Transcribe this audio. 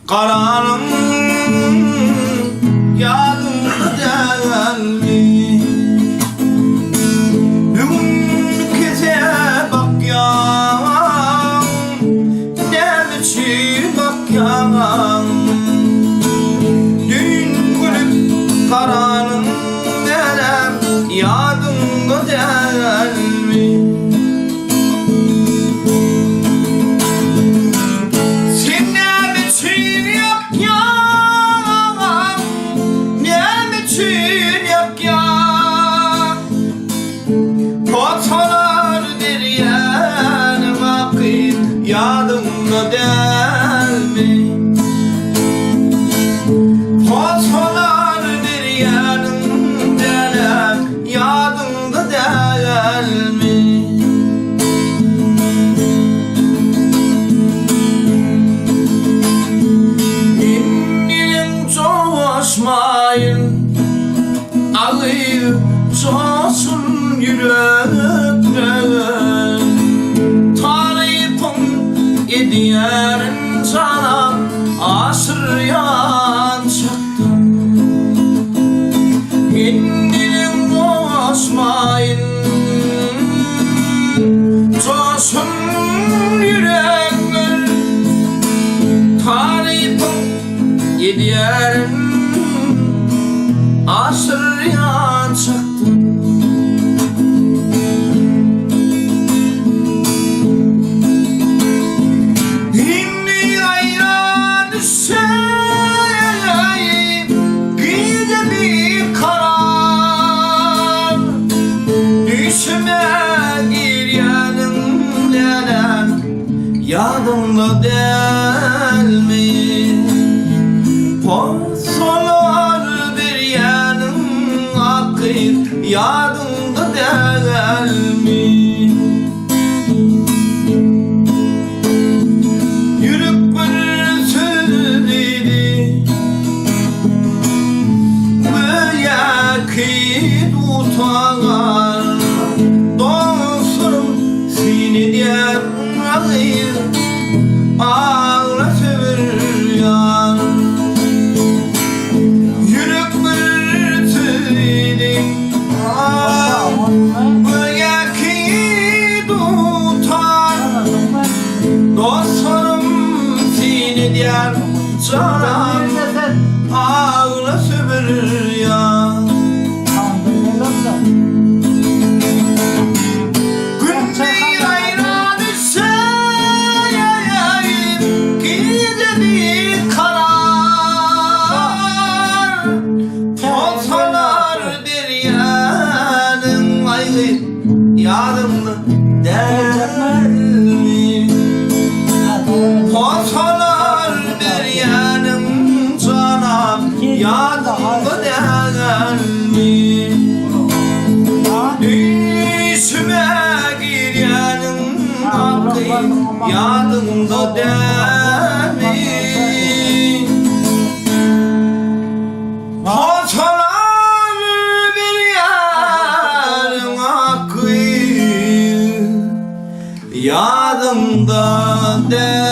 Karanım yadımda gelmi. Bugün gece bak ya, ne biçim bak ya. Dün gülüp karanım derem yadımda gelmi. Yadımda delmi, Fosfolardır yanım delem, yadımda delmi. İndilim coşmayın, ağır coşsun yürekler. Diğerin sana asır yançaktım. İndirim boğazmayın, coşun yürekler. Tarifim diğerin asır yançaktım. Yadımda delmi, Fosfolar bir yanım akır, yadımda delmi. Yürük bir söyledi, böyle ki tutar. Dostum seni diğer ağır, ağla sever yar. Yürek bir tüydün, böyle ki tutar. Dostlarım seni diğer canım, ağla sever yar. Yadımda delmi, Fosfolar bir yanım canım, yadımda delmi. Düşme gir yanım akıyım, yadımda delmi. Fosfolar bir yanım akıyım, yadımda delmi.